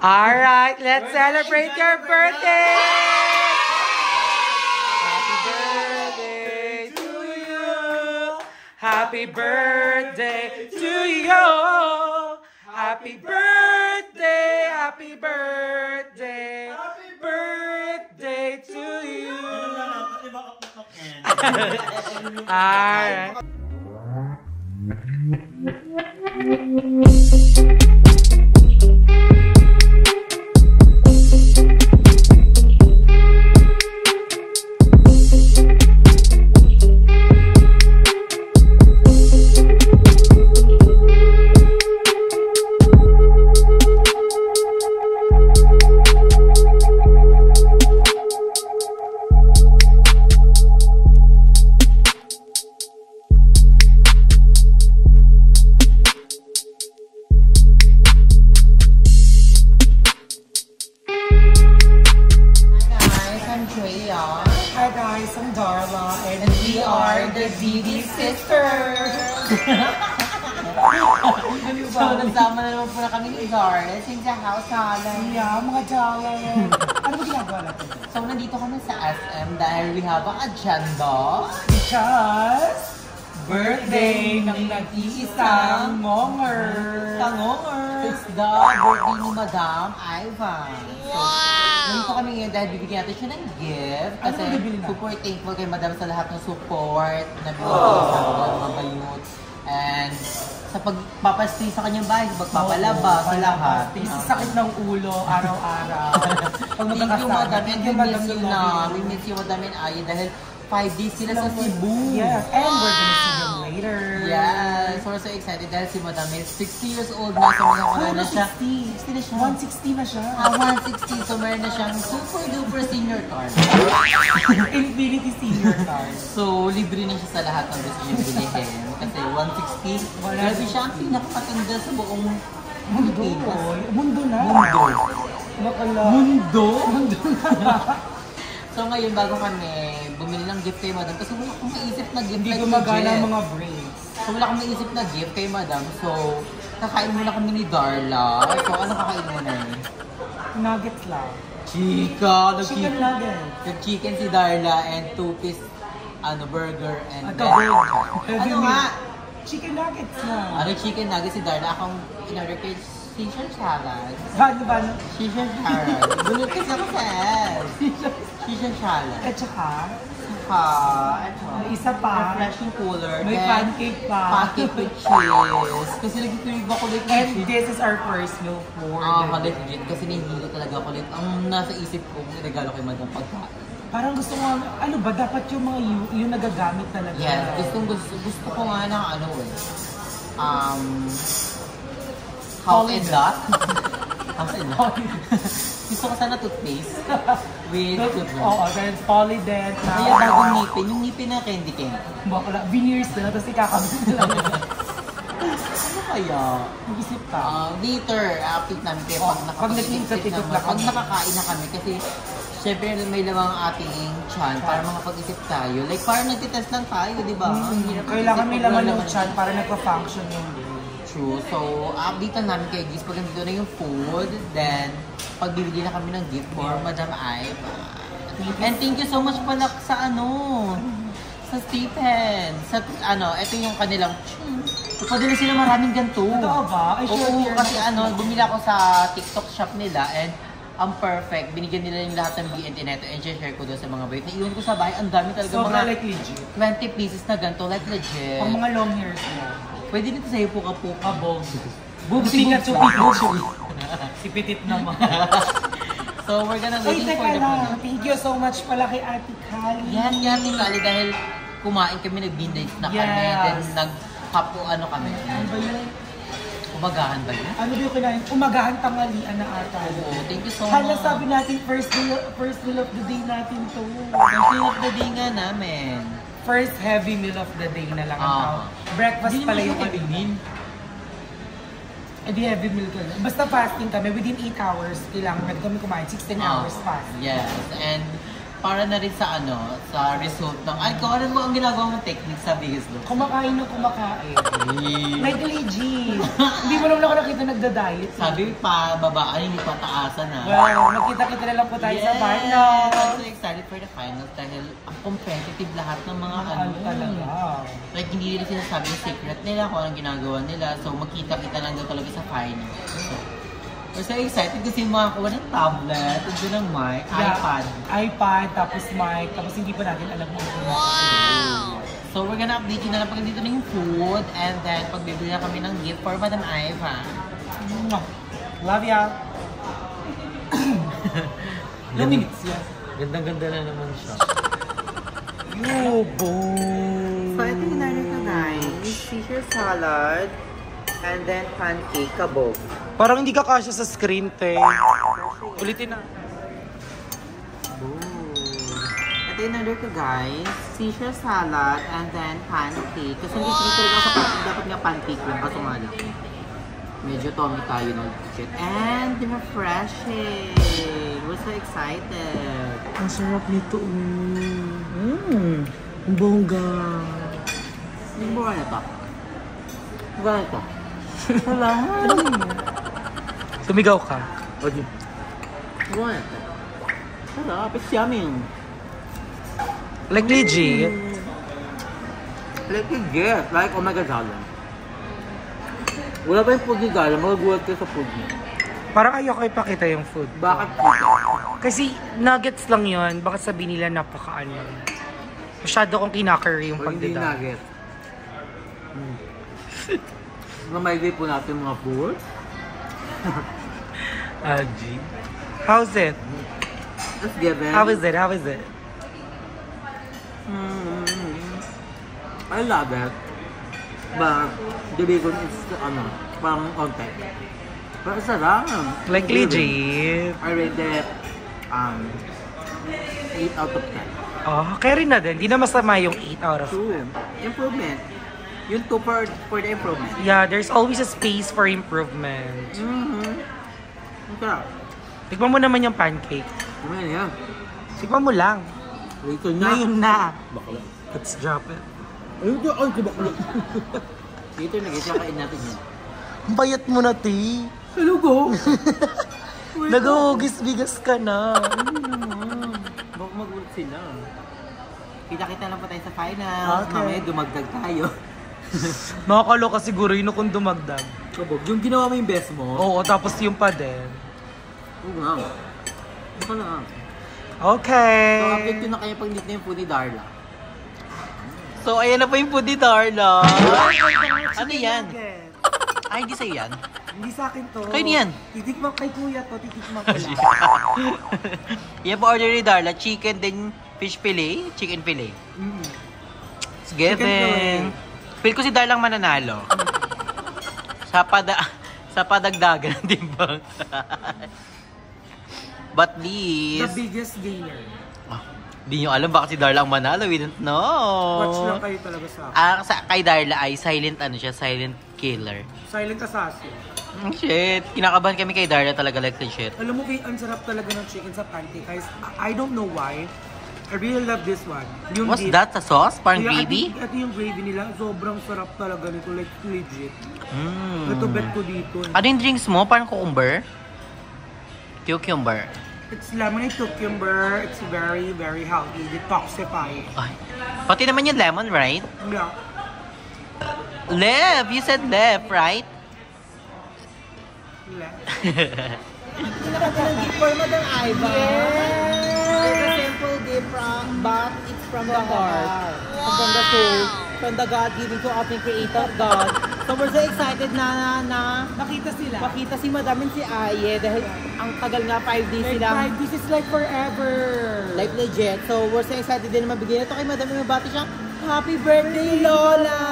All right, let's celebrate your birthday. Happy birthday to you. Happy birthday to you. Happy birthday, happy birthday, happy birthday to you. All right. Hi guys, I'm Darla and we are the DD Sisters! So, nagsama na naman po na kami ni Darla sa house hala. Yeah, mga Darla. Ano ba ginagawa natin? So, nandito kami sa SM dahil we have an agenda. Because birthday ng nag-iisang ngongers. Sa ngongers, the birthday ni Madam Ivan. So, nandito kami ngayon dahil bibigyan natin siya ng gift. Kasi super thankful kay Madam sa lahat ng support na binigyan sa mga bayot. And sa pagpapastay sa kanyang bahay, pagpapalaba sa lahat. Sa sakit ng ulo, araw-araw. Thank you, Madam. And we miss you na. We miss you, Madam and Ayi, dahil 5 days sila sa Cebu. Yes, and we're gonna see them later. Yes, we're so excited dahil si Madam is 60 years old na. So, meron na siya. 60 na siya. 160 na siya. 160. So, meron na siyang super duper senior card. Infinity senior card. So, libre na siya sa lahat ng gusto niyang bilihin. Kasi 160, grabe siya ang pinakapatanda sa buong mundo. Mundo na. Mundo? Mundo na. So ngayon, bago kami bumili ng gift kay Madam, kasi wala akong maisip na gift. Hindi gumagana ang mga brains. So wala akong maisip na gift kay Madam. So, kakain muna kami ni Darla. So, ano kakain muna eh? Nuggets lang. Chika! Chicken nuggets. Nag-chicken si Darla and 2-piece burger and Ano nga? Chicken nuggets na. Chicken nuggets si Darla. Akong in-order kay Caesar salad. Bano? Caesar salad. Bulot ka sa kasal. Caesar salad. At saka? May isa pa. Refreshing cooler. May pancake pa. Pancake with cheese. Kasi nag-crave ako like and this is our first meal for legit. Kasi nahihilo talaga ako like ang nasa isip ko kung regalo kay Madam pagkain. Parang gusto ko ano ba, dapat yung mga yung nagagamit talaga. Yes, gusto ko nga ng House and Lot. House and Lot. Gusto ko sana toothpaste with toothbrush. Oo, then Polident. Kaya bagong ngipin, yung ngipin na candy cane. Bakla, veneers na, tapos ikakamit na lang. Ano kaya? Mag-isip ka. Later, update namin kayo pag nakakain na kami. Kasi syempre may lamang ating chan para makapag-isip tayo. Like parang nagtitest lang tayo, di ba? Kailangan may laman ng chan para nagpa-function yung true. So, update lang namin kayo guys pag nandito na yung food. Then, pagbibigyan na kami ng gift for Madam Iva. And thank you so much pala sa sa Stephen. Sa ito yung kanilang padala sila maraming ganito. Totoo ba? Oo, kasi bumili ako sa TikTok shop nila and ang perfect. Binigyan nila yung lahat ng BNT neto and share ko doon sa mga bayot. Naiwan ko sa bahay. Ang dami talaga mga like legit. 20 pieces na ganito. Like legit. Pang mga long hairs mo. Pwede dito sa'yo puka-puka, Bog. Pikachu. Si Petit naman. So, we're gonna waiting for the food. Thank you so much pala kay Ate Kali. Yan, Ate Kali, dahil kumain kami, nag-bindays na kami, then kami. Ano ba yun? Umagahan ba yun? Ano ba yung kinain? Umagahan tangalian na ata. Oo, thank you so much. Hala, sabi natin, first meal of the day natin to. First meal of the day nga namin. First heavy meal of the day na lang ang tawag. Breakfast pala yung kainin. Di heavy meal ka na. Basta fasting kami, within 8 hours, kailangan kami kumain, 16 hours fast. Yes, and para na rin sa ano, sa result ng, ay, kung ano mo ang ginagawa mong technique sa biggest look? Kumakain ng kumakain. Nag-legit. Hindi mo naman ako nakita nagda-diet. Sabi pa, babaan, hindi pa taasan ha. Well, magkita-kita na lang po tayo sa final. I'm so excited for the finals dahil ang competitive lahat ng mga ano. Talaga. Like, hindi nila sinasabi yung secret nila kung anong ginagawa nila. So, magkita-kita lang daw talaga sa finals. So, we're so excited kasi makakuha ng tablet, ito ng mic, iPad, tapos mic, tapos hindi pa natin alam kung ano. Wow! So, we're gonna update you na lang pag dito na yung food and then pagbibili na kami ng gift for Madam Iva. Love ya! 2 minutes yan. Gandang-ganda na naman siya. Yo, boom! So, ito yung narin ko guys. Caesar salad and then pancake kabog. Parang hindi ka kasya sa screen, te. Ulitin na. Ito yung order ko guys. Caesar salad and then pancake. Kasi hindi talaga sa pancake. Dapat nga pancake lang. Kaso nga lang. Medyo tummy tayo ng shit. And refreshing. We're so excited. Ang sarap nito. Ang bongga. Hindi mo kaya ito? Gano'n ito? Wala. Sumigaw ka. Hindi mo kaya ito? Sarap. It's yummy. Like legit. Like legit. Like, oh my God, Zala. Wala ba yung food ni Zala? Magagulat ka sa food niya. Parang ayoko ipakita yung food. Bakit dito? Kasi nuggets lang yun. Baka sabihin nila napakaano. Masyado kong kinakari yung Or hindi pagdada. nugget. Mamagay po natin mga food. G. How's it? Let's give it. How is it? How is it? I love it. But the bacon is ano, parang konti. Pero sarap. Like legit. I rate it 8 out of 10. Oh, kaya rin na din. Di na masama yung 8 out of 10. 2. Improvement. Yung 2 for the improvement. Yeah, there's always a space for improvement. Ang sarap. Tikman mo naman yung pancake. Ano yan? Tikman mo lang. Dito na. Ngayon na. Bakla. Let's drop it. Ayun ko, ay, bakla. Dito na, guys. Kakain natin yan. Ang bayat mo na, ti. Salugo! Nag-uugis-bigas ka na. Hindi naman. Baka magulat sila. Kita-kita lang pa tayo sa final. Okay. Mamaya dumagdag tayo. Nakakaloka siguro yun kung dumagdag. Kabog, yung ginawa mo yung best mo. Oo, tapos yung pa din. Oo nga. Baka na. Okay. So, update ko na kayo pag nito na yung food ni Darla. So, ayan na po yung food ni Darla. Ano yan? Ay, hindi sa'yo yan. Hindi sa akin to. Kayo yan. Titikman kay kuya to, titikman ko lang. Yan po order ni Darla. Chicken din fish fillet. Chicken fillet. It's giving. Feel ko si Darla ang mananalo. Sa padagdagan ng timbang. But please. The biggest gainer. Di nyo alam baka si Darla ang manalo. We don't know. Watch lang kayo talaga sa akin. Kay Darla ay silent ano siya, silent killer. Silent assassin. Shit, kinakabahan kami kay Darla talaga like the shit. Alam mo, ang sarap talaga ng chicken sa pancake. Guys, I don't know why. I really love this one. Yung What's dip. that? Sa sauce? Parang Yeah, gravy? Ito yung gravy nila. Sobrang sarap talaga nito. Like, legit. Mm. Ito bet ko dito. Ano yung drinks mo? Parang cucumber? Cucumber. It's lemonade cucumber. It's very, very healthy. Detoxifying. Ay. Pati naman yung lemon, right? Yeah. Lev! You said Lev, right? Ito na natin ang gift for Madam Iva. It's a simple gift but it's from the heart. From the soul. From the God given to us and creator God. So we're so excited na makita si Madam and si Aye dahil ang tagal nga 5 days Like, sila. 5 days is like forever. Like legit. So we're so excited din na mabigyan ito kay Madam and mabati siya. Happy birthday, Lola!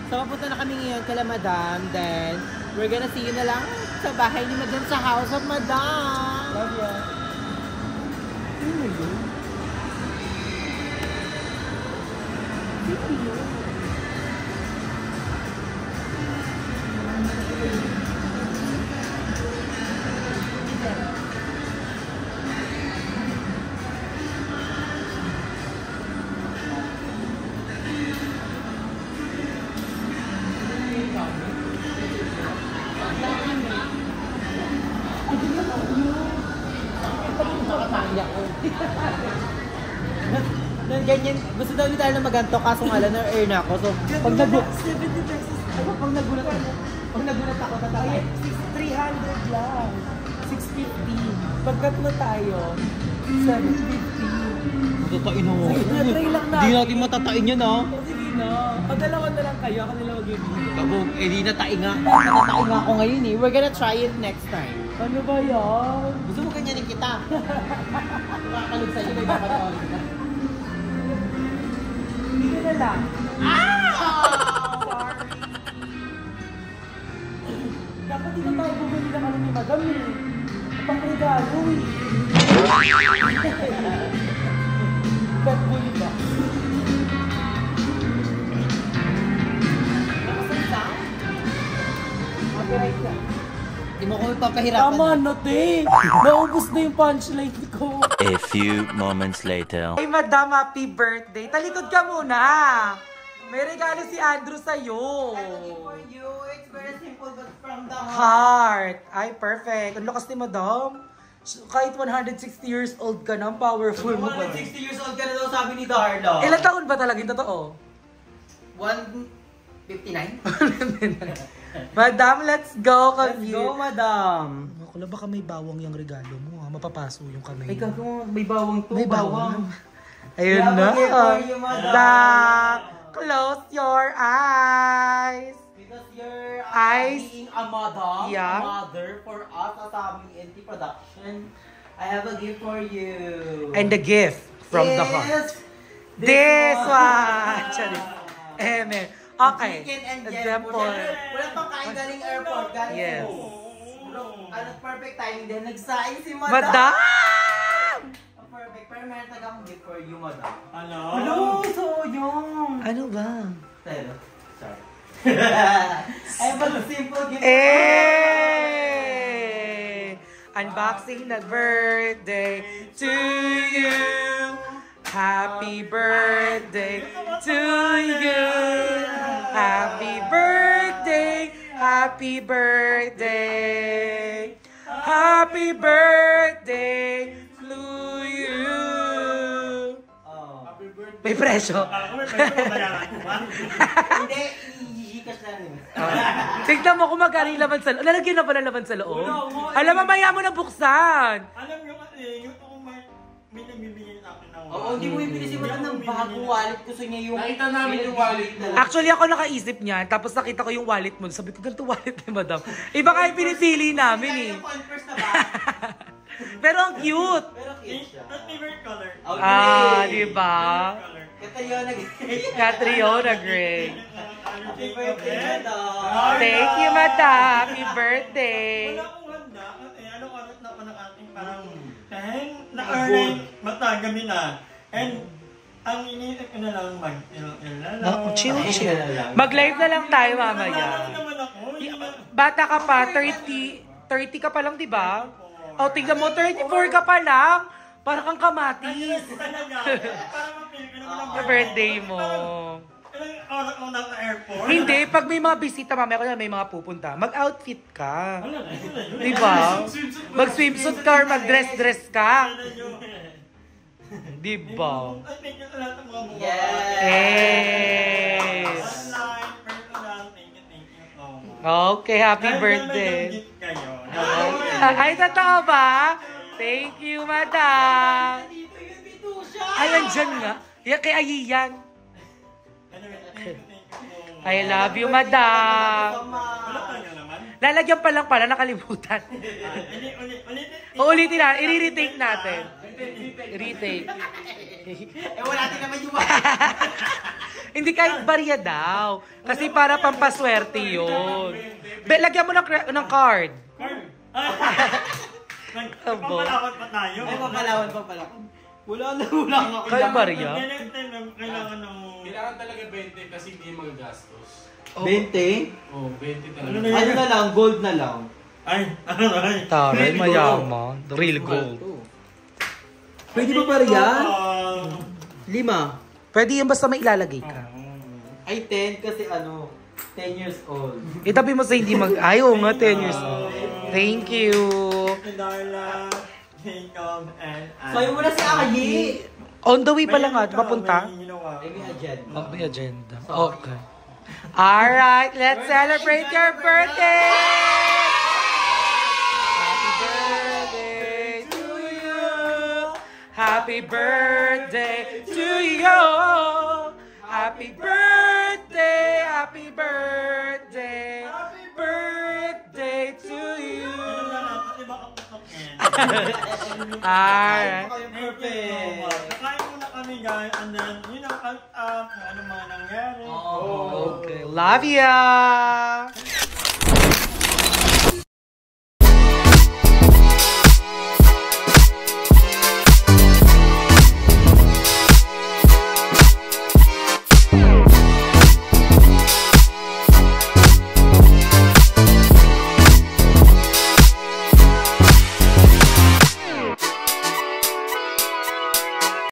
So papunta na kami ngayon kala Madam. Then we're gonna see you na lang sa bahay ni Madam sa house of Madam. Love ya. Nakatangya ko. Ganyan, gusto daw ni tayo na maganto, kaso nga lang, na-earn ako. So, pag nagulat, 70 pesos. Ano, pag nagulat ako, tatay. 300 lang. 650. Pagkat na tayo, 750. Tatain mo. Try lang na. Hindi natin matatain yan ah. Sige na. Pagdalawan na lang kayo, ako nila mag-ibig. Kabog, di natain nga. Natatain nga ako ngayon eh. We're gonna try it next time. Ano ba yan? Gusto mo ganyanin kita? Makakalog sa'yo, may papatawag kita. Hindi na lang. Sorry! Dapat dito tayo bumili ng ano ni Madam eh. Pang-regalo eh. Pet bully ba? Copyright ka. Hindi mo ko ipapahirapan. Tama na, te. Naubos na yung punchline ko. A few moments later. Hey, Madam, happy birthday. Talikod ka muna. May regalo si Andrew sa'yo. For you, it's very simple but from the heart. Heart. Ay, perfect. Ang lakas ni Madam. Kahit 160 years old ka na, powerful mo ba? 160 years old ka na daw, sabi ni Darla. Ilang taon ba talaga yung totoo? 159? Madam, let's go. Let's go, Madam. Nakula, baka may bawang yung regalo mo. Ha? Mapapaso yung kamay Ay, mo. kago, may bawang to. May bawang. Ayun Yeah, na. okay for you, Madam. Da, close your eyes. Because you're Eyes. being a mother, Yeah. a mother for us as NT Production. I have a gift for you. And the gift from the heart. Yes, This one. Charis. Amen. Okay. Chicken and Example. Wala pang kain galing airport. Galing Yes. Ano, perfect timing din. Nagsaing si Madam. Madam! Perfect. Pero meron talaga akong gift for you, Madam. Hello? Hello, so yung. Ano ba? Pero, sorry. I have a simple gift. Eh! Unboxing the birthday to you. Happy birthday to you. Happy birthday. Happy birthday. Happy birthday to you. Oh. May presyo. Hindi, i-gcash na rin. Tignan mo kung magkano yung laman sa loob. Lalagyan na pala laman sa loob. Alam, mamaya mo na buksan. Alam nyo kasi, yung ako may nagbibigay sa akin ng Oo, hindi mo yung pinisi mo ng bagong wallet. Gusto niya yung... Nakita namin yung wallet talaga. Actually, ako nakaisip niyan. Tapos nakita ko yung wallet mo. Sabi ko, ganito wallet ni Madam. Iba nga yung pinipili namin eh. Yung Converse na ba? Pero ang cute. Pero cute siya. favorite color. Oh, Ah, great. diba? Color. Catriona Gray. Catriona Gray. Happy birthday, Madam. Thank you, Madam. Happy birthday. Wala akong handa kasi ano oras na pa ng ating parang dahil na-earn matagabi na. And ang iniisip ko na lang Chill. Mag-live na lang tayo mamaya. naman ako. Bata ka pa, 30 ka pa lang, di ba? O, tingnan mo, 34 ka pa lang. Parang kang kamatis. Para mapili ko naman Sa birthday mo. Ilang oras ako nasa airport. Hindi, pag may mga bisita mamaya ko na may mga pupunta, mag-outfit ka. Di ba? Mag-swimsuit ka or mag-dress ka. Di ba? Ay, thank you sa lahat ng mga buwan. Yes! Online, personal, thank you so much. Okay, happy Dahil birthday. may gift kayo. Ay, totoo ba? Thank you, Madam. Dito yun, dito siya. Ay, andyan nga. Yan, kay Ayiyan. Anyway, thank you so much. I love you, Madam. Wala tayo naman. Lalagyan pa lang pala, nakalimutan. Ulit. Uulitin na, i-retake natin. Retake. Wala din naman yung Hindi kahit barya daw. Kasi para pampaswerte yun. Lagyan mo ng card. Papalawat pa tayo. Ay, papalawan pa pala. Wala nga. Kaya barya? Kailangan ng... Kailangan talaga 20 kasi hindi magagastos. 20? Oh, 20 talaga. Ano na lang, gold na lang. Ay, ano na ay. Taray, mayaman. Real gold. Pwede ba barya? 5. Pwede yan basta may ilalagay ka. Ay, 10 kasi ano, 10 years old. Itabi mo sa hindi mag... Ay, oo nga, 10 years old. Thank you. Darla, Jacob, and Anne. Sayo mo na si Ayi. On the way pa lang at papunta. May agenda. May agenda. Okay. Alright, let's celebrate your birthday! Happy birthday to you! Happy birthday to you! Happy birthday! Happy birthday! Happy birthday to you! Alright. Nakain muna kami guys, and then, you know, ano mga nangyari. Okay, love ya!